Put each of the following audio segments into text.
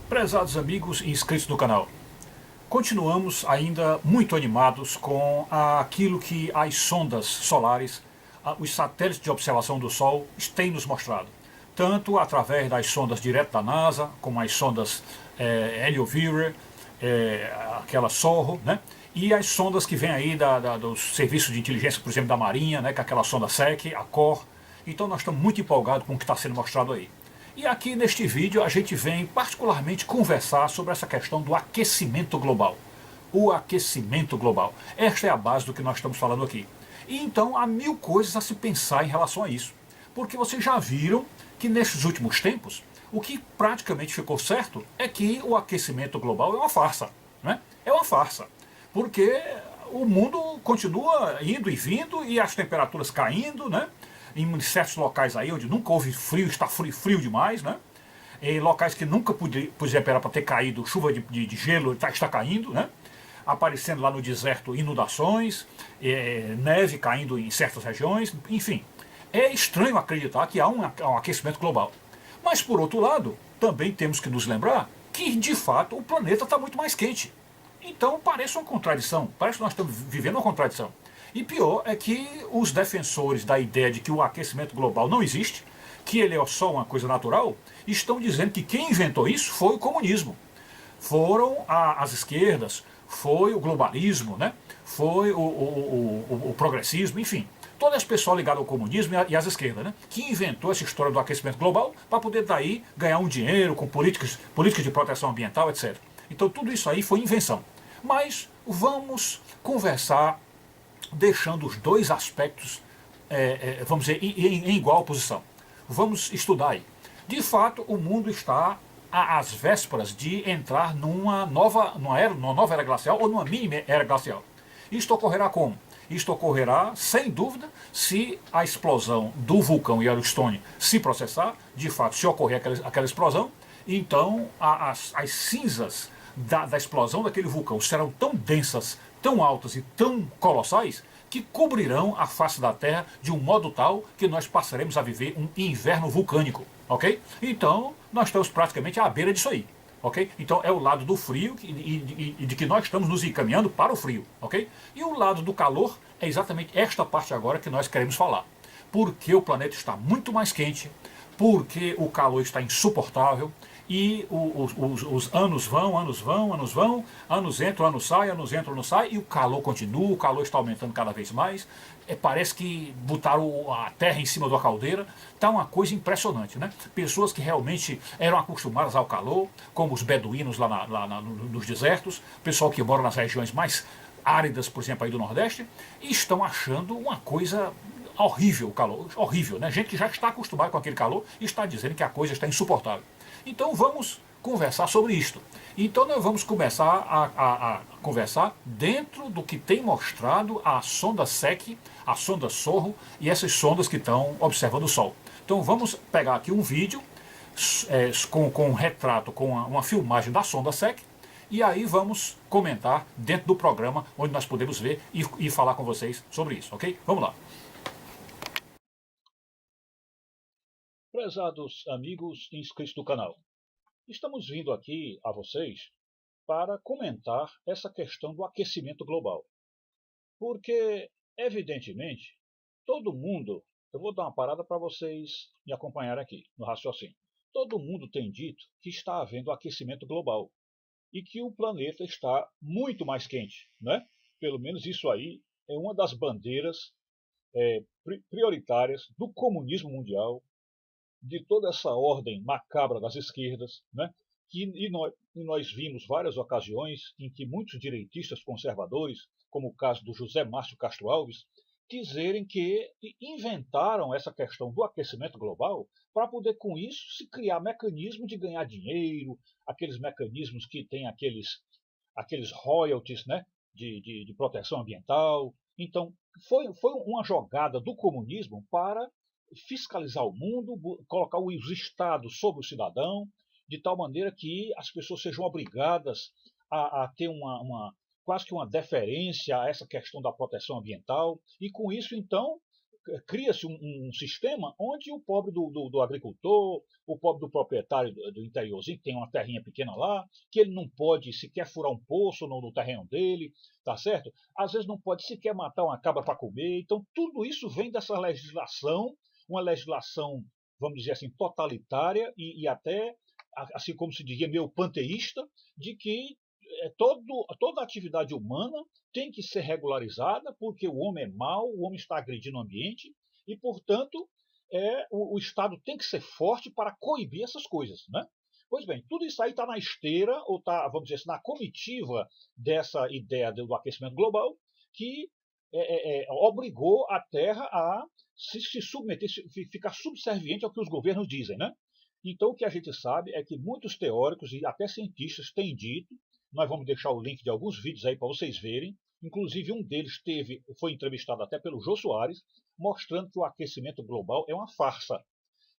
Prezados amigos e inscritos no canal, continuamos ainda muito animados com aquilo que as sondas solares, os satélites de observação do Sol têm nos mostrado. Tanto através das sondas direto da NASA, como as sondas Heliovire, aquela Sorro, né? E as sondas que vêm aí dos serviços de inteligência, por exemplo, da Marinha, né? Que é aquela sonda SEC, a COR. Então nós estamos muito empolgados com o que está sendo mostrado aí. E aqui neste vídeo a gente vem particularmente conversar sobre essa questão do aquecimento global. O aquecimento global. Esta é a base do que nós estamos falando aqui. E então há mil coisas a se pensar em relação a isso. Porque vocês já viram que nesses últimos tempos, o que praticamente ficou certo é que o aquecimento global é uma farsa. Né? É uma farsa. Porque o mundo continua indo e vindo e as temperaturas caindo, né? Em certos locais aí onde nunca houve frio, está frio demais, né? Em locais que nunca podia esperar para ter caído chuva de gelo, está caindo, né? Aparecendo lá no deserto inundações, neve caindo em certas regiões, enfim. É estranho acreditar que há um aquecimento global. Mas, por outro lado, também temos que nos lembrar que, de fato, o planeta está muito mais quente. Então parece uma contradição, parece que nós estamos vivendo uma contradição. E pior é que os defensores da ideia de que o aquecimento global não existe, que ele é só uma coisa natural, estão dizendo que quem inventou isso foi o comunismo. Foram as esquerdas, foi o globalismo, né? Foi o progressismo, enfim. Todo esse pessoal ligado ao comunismo e às esquerdas, né? Que inventou essa história do aquecimento global para poder daí ganhar um dinheiro com políticas de proteção ambiental, etc. Então tudo isso aí foi invenção. Mas vamos conversar deixando os dois aspectos, vamos dizer, em igual posição. Vamos estudar aí. De fato, o mundo está às vésperas de entrar numa nova era glacial ou numa mini era glacial. Isto ocorrerá como? Isto ocorrerá, sem dúvida, se a explosão do vulcão Yellowstone se processar, de fato, se ocorrer aquela explosão, então as cinzas da explosão daquele vulcão serão tão densas, tão altas e tão colossais que cobrirão a face da Terra de um modo tal que nós passaremos a viver um inverno vulcânico, ok? Então, nós estamos praticamente à beira disso aí, ok? Então, é o lado do frio e de que nós estamos nos encaminhando para o frio, ok? E o lado do calor é exatamente esta parte agora que nós queremos falar. Porque o planeta está muito mais quente, porque o calor está insuportável e os anos vão, anos entram, anos saem e o calor continua, o calor está aumentando cada vez mais. Parece que botaram a terra em cima da caldeira, está uma coisa impressionante, né? Pessoas que realmente eram acostumadas ao calor, como os beduínos nos desertos, pessoal que mora nas regiões mais áridas, por exemplo, aí do Nordeste, e estão achando uma coisa horrível o calor, horrível, né? Gente que já está acostumada com aquele calor e está dizendo que a coisa está insuportável. Então vamos conversar sobre isto. Então nós vamos começar a conversar dentro do que tem mostrado a sonda SEC, a sonda Sorro e essas sondas que estão observando o Sol. Então vamos pegar aqui um vídeo com um retrato, com uma filmagem da sonda SEC, e aí vamos comentar dentro do programa onde nós podemos ver e falar com vocês sobre isso, ok? Vamos lá. Prezados amigos inscritos do canal, estamos vindo aqui a vocês para comentar essa questão do aquecimento global. Porque, evidentemente, todo mundo, eu vou dar uma parada para vocês me acompanharem aqui no raciocínio. Todo mundo tem dito que está havendo aquecimento global e que o planeta está muito mais quente, né? Pelo menos isso aí é uma das bandeiras prioritárias do comunismo mundial, de toda essa ordem macabra das esquerdas, né? E nós vimos várias ocasiões em que muitos direitistas conservadores, como o caso do José Márcio Castro Alves, dizerem que inventaram essa questão do aquecimento global para poder, com isso, se criar mecanismo de ganhar dinheiro, aqueles mecanismos que têm aqueles royalties, né, de proteção ambiental. Então, foi uma jogada do comunismo para fiscalizar o mundo, colocar os estados sobre o cidadão, de tal maneira que as pessoas sejam obrigadas a ter quase que uma deferência a essa questão da proteção ambiental, e com isso, então, cria-se um sistema onde o pobre do agricultor, o pobre do proprietário do interiorzinho, que tem uma terrinha pequena lá, que ele não pode sequer furar um poço no terreno dele, tá certo? Às vezes não pode sequer matar uma cabra para comer. Então, tudo isso vem dessa legislação, uma legislação, vamos dizer assim, totalitária e até, assim como se diria, meio panteísta, de que toda atividade humana tem que ser regularizada, porque o homem é mau, o homem está agredindo o ambiente, e, portanto, o Estado tem que ser forte para coibir essas coisas. Né? Pois bem, tudo isso aí está na esteira, ou está, vamos dizer assim, na comitiva dessa ideia do aquecimento global, que obrigou a Terra a se submeter, ficar subserviente ao que os governos dizem. Né? Então, o que a gente sabe é que muitos teóricos e até cientistas têm dito, nós vamos deixar o link de alguns vídeos aí para vocês verem, inclusive um deles foi entrevistado até pelo Jô Soares, mostrando que o aquecimento global é uma farsa,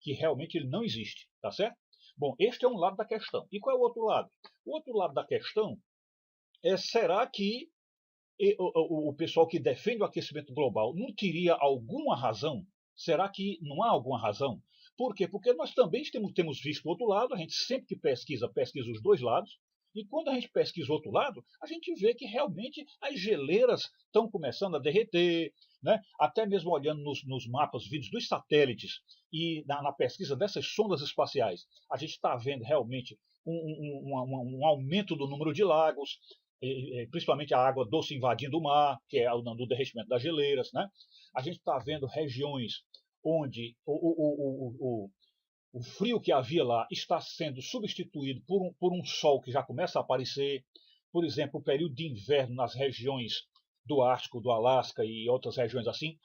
que realmente ele não existe, tá certo? Bom, este é um lado da questão. E qual é o outro lado? O outro lado da questão será que o pessoal que defende o aquecimento global não teria alguma razão? Será que não há alguma razão? Por quê? Porque nós também temos visto o outro lado, a gente sempre que pesquisa os dois lados, e quando a gente pesquisa o outro lado, a gente vê que realmente as geleiras estão começando a derreter, né? Até mesmo olhando nos mapas, vídeos dos satélites e na pesquisa dessas sondas espaciais, a gente está vendo realmente um aumento do número de lagos, principalmente a água doce invadindo o mar, que é o derretimento das geleiras. Né? A gente está vendo regiões onde o frio que havia lá está sendo substituído por um sol que já começa a aparecer. Por exemplo, o período de inverno nas regiões do Ártico, do Alasca e outras regiões assim,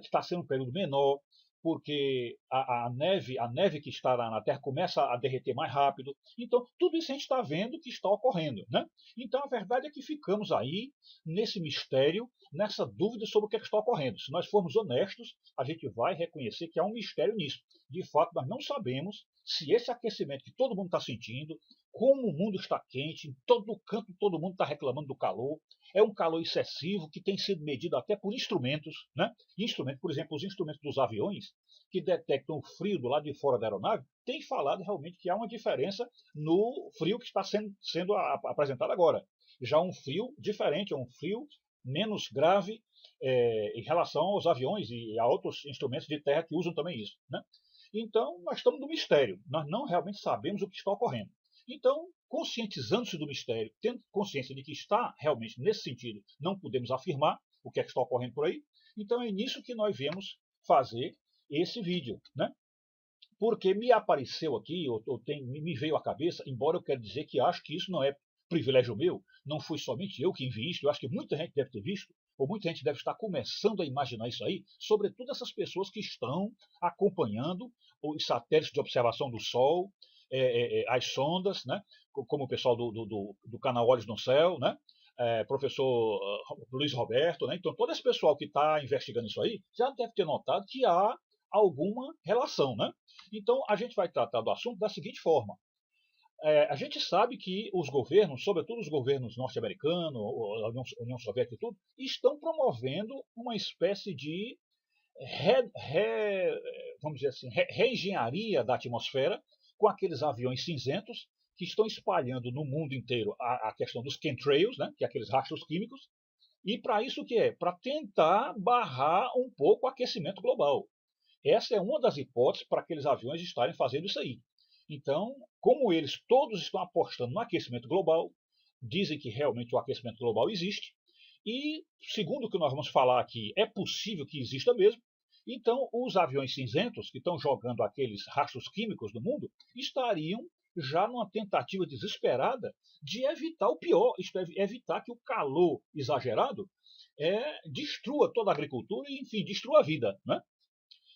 está sendo um período menor, porque a neve que está lá na Terra começa a derreter mais rápido. Então, tudo isso a gente está vendo que está ocorrendo. Né? Então, a verdade é que ficamos aí nesse mistério, nessa dúvida sobre o que está ocorrendo. Se nós formos honestos, a gente vai reconhecer que há um mistério nisso. De fato, nós não sabemos se esse aquecimento que todo mundo está sentindo, como o mundo está quente, em todo canto todo mundo está reclamando do calor, é um calor excessivo que tem sido medido até por instrumentos, né? Instrumentos, por exemplo, os instrumentos dos aviões, que detectam o frio do lado de fora da aeronave, têm falado realmente que há uma diferença no frio que está sendo apresentado agora. Já um frio diferente, é um frio menos grave em relação aos aviões e a outros instrumentos de terra que usam também isso. Né? Então, nós estamos no mistério, nós não realmente sabemos o que está ocorrendo. Então, conscientizando-se do mistério, tendo consciência de que está realmente nesse sentido, não podemos afirmar o que é que está ocorrendo por aí, então é nisso que nós viemos fazer esse vídeo. Né? Porque me apareceu aqui, me veio à cabeça, embora eu quero dizer que acho que isso não é privilégio meu, não fui somente eu que vi isso, eu acho que muita gente deve ter visto, ou muita gente deve estar começando a imaginar isso aí, sobretudo essas pessoas que estão acompanhando os satélites de observação do Sol, as sondas, né? Como o pessoal do canal Olhos no Céu, né? Professor Luiz Roberto, né? Então todo esse pessoal que está investigando isso aí já deve ter notado que há alguma relação. Né? Então a gente vai tratar do assunto da seguinte forma. A gente sabe que os governos, sobretudo os governos norte-americanos, a União Soviética e tudo, estão promovendo uma espécie de vamos dizer assim, reengenharia da atmosfera com aqueles aviões cinzentos que estão espalhando no mundo inteiro a questão dos chemtrails, né, que é aqueles rastros químicos, e para isso o que é? Para tentar barrar um pouco o aquecimento global. Essa é uma das hipóteses para aqueles aviões estarem fazendo isso aí. Então, como eles todos estão apostando no aquecimento global, dizem que realmente o aquecimento global existe, e segundo o que nós vamos falar aqui, é possível que exista mesmo, então os aviões cinzentos, que estão jogando aqueles rastros químicos no mundo, estariam já numa tentativa desesperada de evitar o pior, isto é, evitar que o calor exagerado destrua toda a agricultura e, enfim, destrua a vida. Né?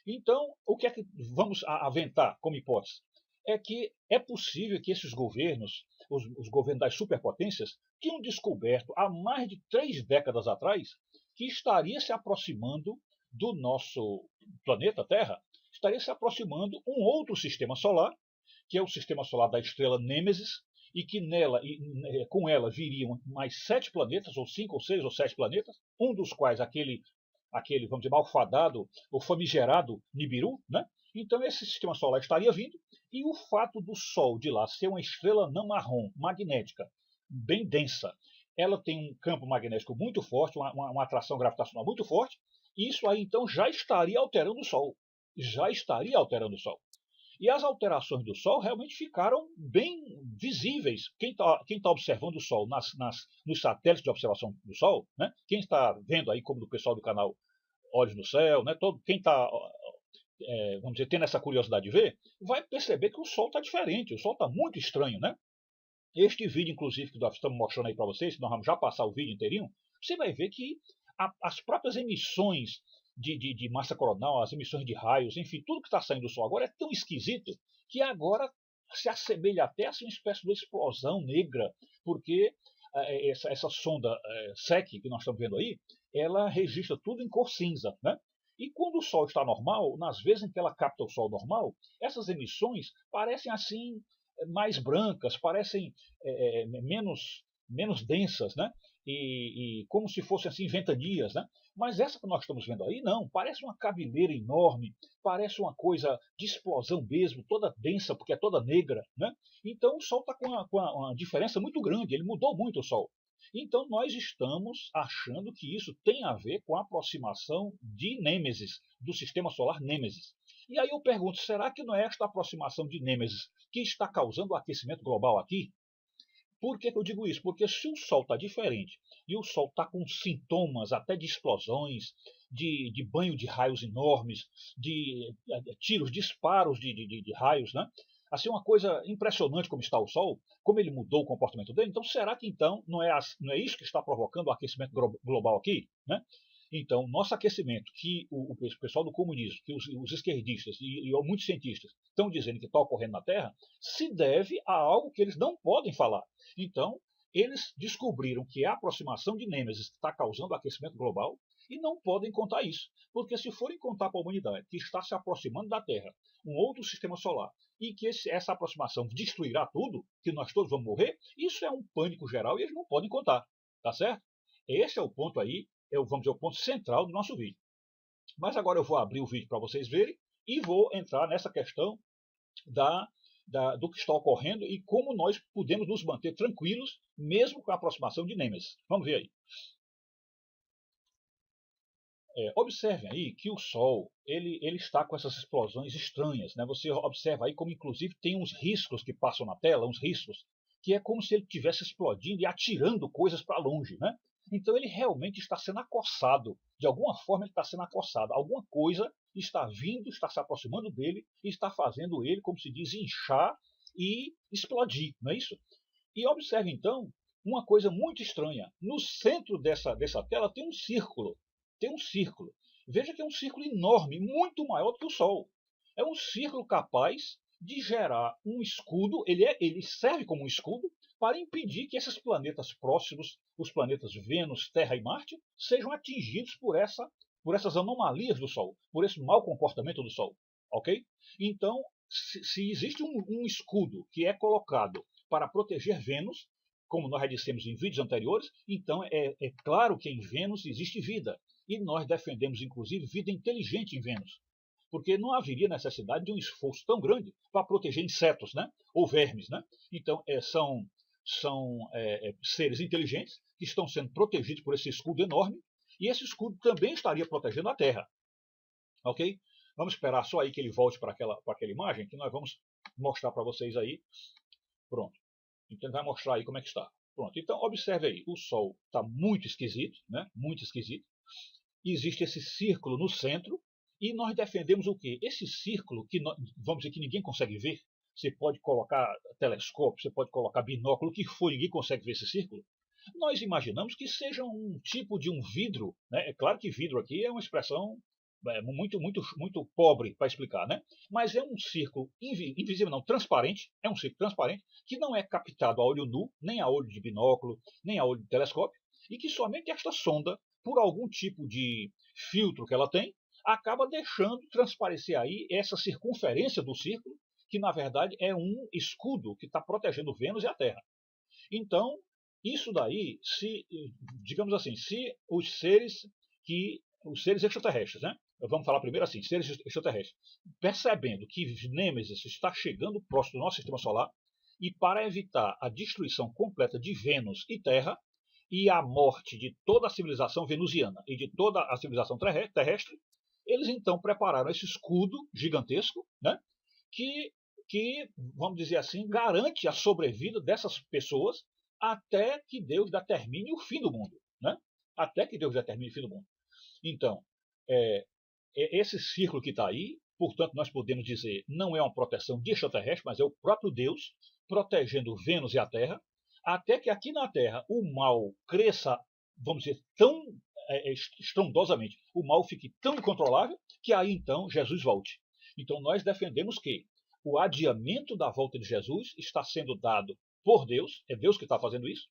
Então, o que é que vamos aventar como hipótese? É que é possível que esses governos, os governos das superpotências, tinham descoberto há mais de 3 décadas atrás que estaria se aproximando do nosso planeta Terra, estaria se aproximando um outro sistema solar, que é o sistema solar da estrela Nêmesis, e que com ela viriam mais 7 planetas, ou 5 ou 6 ou 7 planetas, um dos quais aquele aquele, vamos dizer, malfadado, o famigerado Nibiru, né? Então esse sistema solar estaria vindo, e o fato do Sol de lá ser uma estrela não marrom, magnética, bem densa, ela tem um campo magnético muito forte, uma atração gravitacional muito forte, e isso aí então já estaria alterando o Sol. Já estaria alterando o Sol. E as alterações do Sol realmente ficaram bem visíveis. Quem tá observando o Sol nos satélites de observação do Sol, né? Quem está vendo aí, como do pessoal do canal Olhos no Céu, né? Quem está, vamos dizer, tendo essa curiosidade de ver, vai perceber que o Sol está diferente, o Sol está muito estranho, né? Este vídeo, inclusive, que nós estamos mostrando aí para vocês, que nós vamos já passar o vídeo inteirinho, você vai ver que as próprias emissões de massa coronal, as emissões de raios, enfim, tudo que está saindo do Sol agora é tão esquisito que agora se assemelha até a uma espécie de explosão negra, porque essa sonda SEC que nós estamos vendo aí, ela registra tudo em cor cinza, né? E quando o Sol está normal, nas vezes em que ela capta o Sol normal, essas emissões parecem assim mais brancas, parecem menos densas, né? E como se fossem assim ventanias, né? Mas essa que nós estamos vendo aí, não, parece uma cabeleira enorme, parece uma coisa de explosão mesmo, toda densa, porque é toda negra, né? Então o Sol está com uma diferença muito grande, ele mudou muito o Sol. Então nós estamos achando que isso tem a ver com a aproximação de Nêmesis, do sistema solar Nêmesis. E aí eu pergunto, será que não é esta aproximação de Nêmesis que está causando o aquecimento global aqui? Por que eu digo isso? Porque se o Sol está diferente e o Sol está com sintomas até de explosões, de banho de raios enormes, de tiros, disparos de raios, né? Assim, uma coisa impressionante como está o Sol, como ele mudou o comportamento dele. Então, será que então não é isso que está provocando o aquecimento global aqui? Né? Então, nosso aquecimento, que o pessoal do comunismo, que os esquerdistas e muitos cientistas estão dizendo que está ocorrendo na Terra, se deve a algo que eles não podem falar. Então, eles descobriram que é a aproximação de Nêmesis que está causando o aquecimento global e não podem contar isso. Porque se forem contar para a humanidade que está se aproximando da Terra um outro sistema solar e que essa aproximação destruirá tudo, que nós todos vamos morrer, isso é um pânico geral e eles não podem contar. Tá certo? Esse é o ponto aí, vamos dizer, o ponto central do nosso vídeo. Mas agora eu vou abrir o vídeo para vocês verem e vou entrar nessa questão do que está ocorrendo e como nós podemos nos manter tranquilos mesmo com a aproximação de Nêmesis. Vamos ver aí. Observem aí que o Sol ele está com essas explosões estranhas, né? Você observa aí como inclusive tem uns riscos que passam na tela, uns riscos, que é como se ele estivesse explodindo e atirando coisas para longe, né? Então ele realmente está sendo acossado, de alguma forma ele está sendo acossado, alguma coisa está vindo, está se aproximando dele e está fazendo ele, como se diz, inchar e explodir, não é isso? E observe então uma coisa muito estranha, no centro dessa tela tem um círculo. Tem um círculo. Veja que é um círculo enorme, muito maior do que o Sol. É um círculo capaz de gerar um escudo, ele serve como um escudo para impedir que esses planetas próximos, os planetas Vênus, Terra e Marte, sejam atingidos por essas anomalias do Sol, por esse mau comportamento do Sol. Ok? Então, se existe um escudo que é colocado para proteger Vênus, como nós já dissemos em vídeos anteriores, então é claro que em Vênus existe vida. E nós defendemos, inclusive, vida inteligente em Vênus. Porque não haveria necessidade de um esforço tão grande para proteger insetos, né? Ou vermes. Né? Então, são seres inteligentes que estão sendo protegidos por esse escudo enorme, e esse escudo também estaria protegendo a Terra. Ok? Vamos esperar só aí que ele volte para aquela imagem, que nós vamos mostrar para vocês aí. Pronto. Então, ele vai mostrar aí como é que está. Pronto. Então, observe aí. O Sol está muito esquisito, né? Muito esquisito. Existe esse círculo no centro e nós defendemos o quê? Esse círculo que vamos dizer que ninguém consegue ver. Você pode colocar telescópio, você pode colocar binóculo, o que for, ninguém consegue ver esse círculo. Nós imaginamos que seja um tipo de um vidro, né? É claro que vidro aqui é uma expressão muito pobre para explicar, né? Mas é um círculo invisível, não, transparente, é um círculo transparente que não é captado a olho nu, nem a olho de binóculo, nem a olho de telescópio, e que somente esta sonda, por algum tipo de filtro que ela tem, acaba deixando transparecer aí essa circunferência do círculo, que na verdade é um escudo que está protegendo Vênus e a Terra. Então, isso daí, digamos assim, se os seres que os seres extraterrestres, né? Vamos falar primeiro assim, seres extraterrestres. Percebendo que Nêmesis está chegando próximo do nosso sistema solar, e para evitar a destruição completa de Vênus e Terra, e a morte de toda a civilização venusiana e de toda a civilização terrestre, eles então prepararam esse escudo gigantesco, né? que, vamos dizer assim, garante a sobrevida dessas pessoas até que Deus determine o fim do mundo. Né? Até que Deus determine o fim do mundo. Então, esse círculo que está aí, portanto, nós podemos dizer, não é uma proteção de extraterrestre, mas é o próprio Deus protegendo Vênus e a Terra, até que aqui na Terra o mal cresça, vamos dizer, tão estrondosamente, o mal fique tão incontrolável, que aí então Jesus volte. Então nós defendemos que o adiamento da volta de Jesus está sendo dado por Deus, é Deus que está fazendo isso,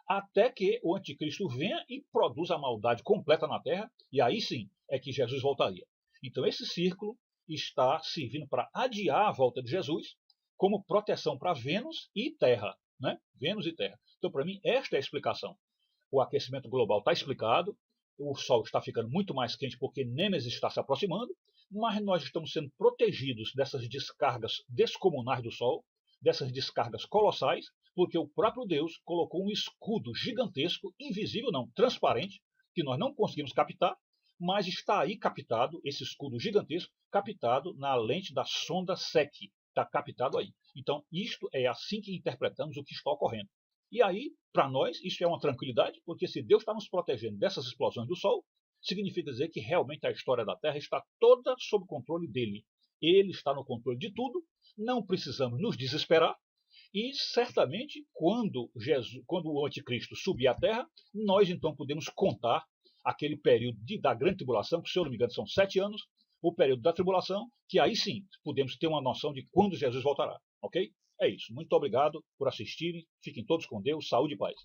até que o anticristo venha e produza a maldade completa na Terra, e aí sim é que Jesus voltaria. Então esse círculo está servindo para adiar a volta de Jesus como proteção para Vênus e Terra. Né? Vênus e Terra. Então, para mim, esta é a explicação. O aquecimento global está explicado, o Sol está ficando muito mais quente porque Nêmesis está se aproximando, mas nós estamos sendo protegidos dessas descargas descomunais do Sol, dessas descargas colossais, porque o próprio Deus colocou um escudo gigantesco, invisível não, transparente, que nós não conseguimos captar, mas está aí captado, esse escudo gigantesco, captado na lente da sonda SEC. Está captado aí. Então, isto é assim que interpretamos o que está ocorrendo. E aí, para nós, isso é uma tranquilidade, porque se Deus está nos protegendo dessas explosões do Sol, significa dizer que realmente a história da Terra está toda sob o controle dele. Ele está no controle de tudo, não precisamos nos desesperar, e certamente, quando o anticristo subir à Terra, nós então podemos contar aquele período da grande tribulação, que se eu não me engano são 7 anos, o período da tribulação, que aí sim podemos ter uma noção de quando Jesus voltará. Ok? É isso. Muito obrigado por assistirem. Fiquem todos com Deus. Saúde e paz.